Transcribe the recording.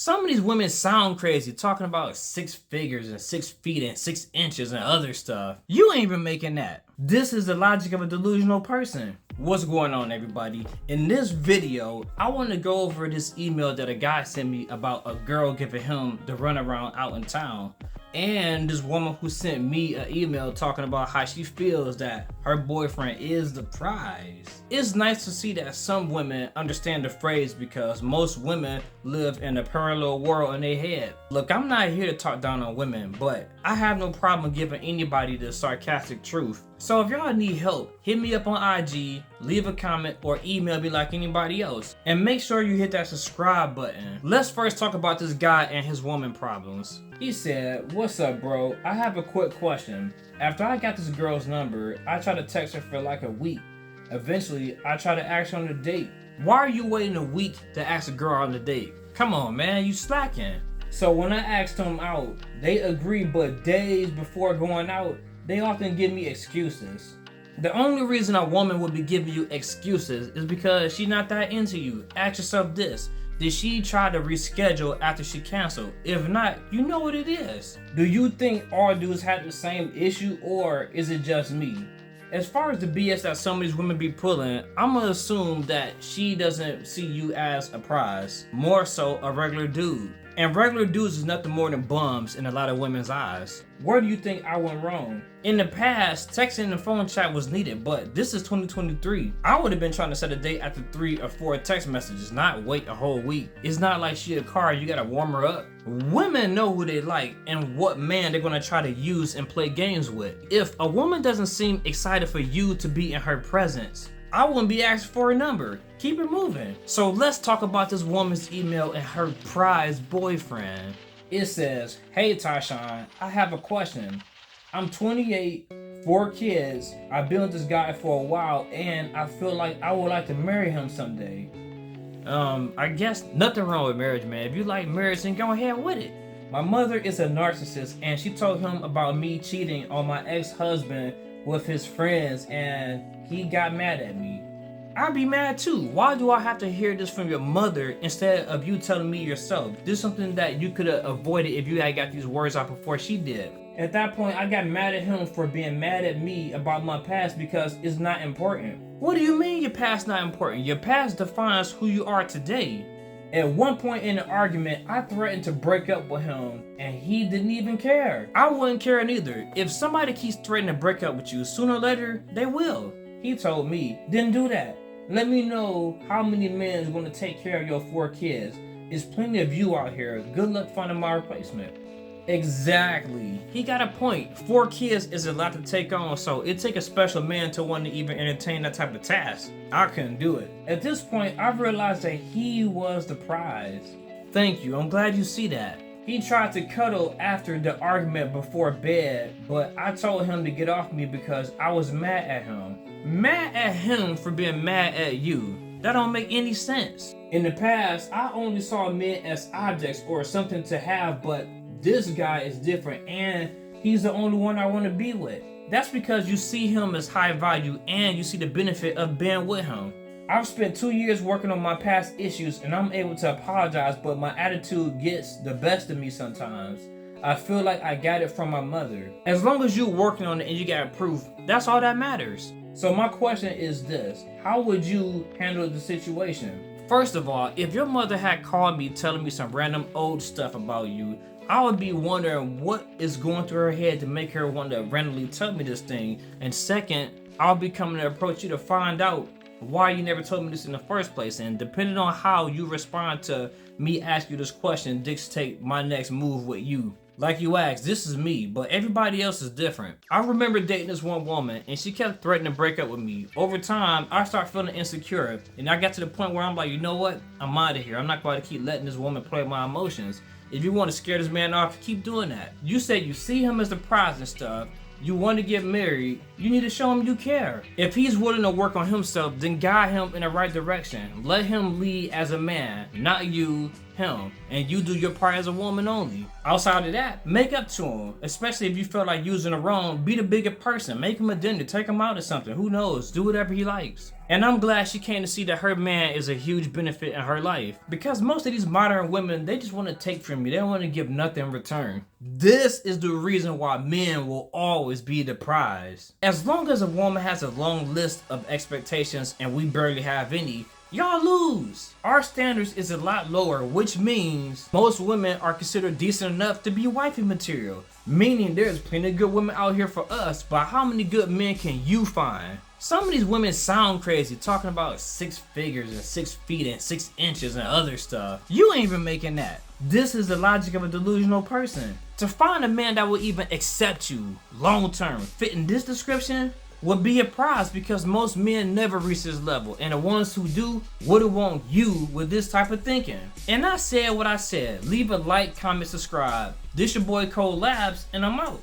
Some of these women sound crazy, talking about 6 figures and 6 feet and 6 inches and other stuff. You ain't even making that. This is the logic of a delusional person. What's going on, everybody? In this video, I want to go over this email that a guy sent me about a girl giving him the runaround out in town. And this woman who sent me an email talking about how she feels that her boyfriend is the prize. It's nice to see that some women understand the phrase because most women live in a parallel world in their head. Look, I'm not here to talk down on women, but I have no problem giving anybody the sarcastic truth. So if y'all need help, hit me up on IG, leave a comment, or email me like anybody else. And make sure you hit that subscribe button. Let's first talk about this guy and his woman problems. He said, "What's up, bro? I have a quick question. After I got this girl's number, I tried to text her for like a week. Eventually, I tried to ask her on a date. Why are you waiting a week to ask a girl on a date? Come on, man, you slacking." So when I asked them out, they agreed, but days before going out, they often give me excuses. The only reason a woman would be giving you excuses is because she's not that into you. Ask yourself this: did she try to reschedule after she canceled? If not, you know what it is. Do you think all dudes have the same issue, or is it just me? As far as the BS that some of these women be pulling, I'm gonna assume that she doesn't see you as a prize, more so a regular dude. And regular dudes is nothing more than bums in a lot of women's eyes. Where do you think I went wrong? In the past, texting and phone chat was needed, but this is 2023. I would have been trying to set a date after 3 or 4 text messages, not wait a whole week. It's not like she a car, you gotta warm her up. Women know who they like and what man they're gonna try to use and play games with. If a woman doesn't seem excited for you to be in her presence, I wouldn't be asking for a number. Keep it moving. So let's talk about this woman's email and her prize boyfriend. It says, "Hey TyShawn, I have a question. I'm 28, 4 kids. I've been with this guy for a while and I feel like I would like to marry him someday." I guess nothing wrong with marriage, man. If you like marriage, then go ahead with it. "My mother is a narcissist and she told him about me cheating on my ex-husband with his friends and he got mad at me. I'd be mad too. Why do I have to hear this from your mother instead of you telling me yourself? This is something that you could have avoided if you had got these words out before she did." At that point, I got mad at him for being mad at me about my past because it's not important. What do you mean your past not important? Your past defines who you are today. At one point in the argument, I threatened to break up with him and he didn't even care. I wouldn't care neither. If somebody keeps threatening to break up with you, sooner or later, they will. He told me, "Didn't do that. Let me know how many men is going to take care of your 4 kids. There's plenty of you out here. Good luck finding my replacement." Exactly. He got a point. 4 kids is a lot to take on, so it takes a special man to want to even entertain that type of task. I couldn't do it. At this point, I realized that he was the prize. Thank you. I'm glad you see that. He tried to cuddle after the argument before bed, but I told him to get off me because I was mad at him. Mad at him for being mad at you? That don't make any sense. In the past, I only saw men as objects or something to have, but this guy is different and he's the only one I want to be with. That's because you see him as high value and you see the benefit of being with him. I've spent 2 years working on my past issues and I'm able to apologize, but my attitude gets the best of me sometimes. I feel like I got it from my mother. As long as you're working on it and you got proof, that's all that matters. So my question is this: how would you handle the situation? First of all, if your mother had called me telling me some random old stuff about you, I would be wondering what is going through her head to make her want to randomly tell me this thing. And second, I'll be coming to approach you to find out why you never told me this in the first place. And depending on how you respond to me asking you this question, dictate my next move with you. Like you asked, this is me, but everybody else is different. I remember dating this one woman and she kept threatening to break up with me. Over time, I started feeling insecure and I got to the point where I'm like, you know what? I'm out of here. I'm not going to keep letting this woman play with my emotions. If you want to scare this man off, keep doing that. You said you see him as the prize and stuff. You want to get married, you need to show him you care. If he's willing to work on himself, then guide him in the right direction. Let him lead as a man, not you him, and you do your part as a woman only. Outside of that, make up to him, especially if you feel like using the wrong. Be the bigger person, make him a dinner, take him out or something, who knows, do whatever he likes. And I'm glad she came to see that her man is a huge benefit in her life, because most of these modern women, they just want to take from you, they don't want to give nothing in return. This is the reason why men will always be the prize. As long as a woman has a long list of expectations and we barely have any, y'all lose. Our standards is a lot lower, which means most women are considered decent enough to be wifey material. Meaning there's plenty of good women out here for us, but how many good men can you find? Some of these women sound crazy, talking about 6 figures and 6 feet and 6 inches and other stuff. You ain't even making that. This is the logic of a delusional person. To find a man that will even accept you long term, fitting this description, would be a prize, because most men never reach this level, and the ones who do wouldn't want you with this type of thinking. And I said what I said. Leave a like, comment, subscribe. This your boy Labz, and I'm out.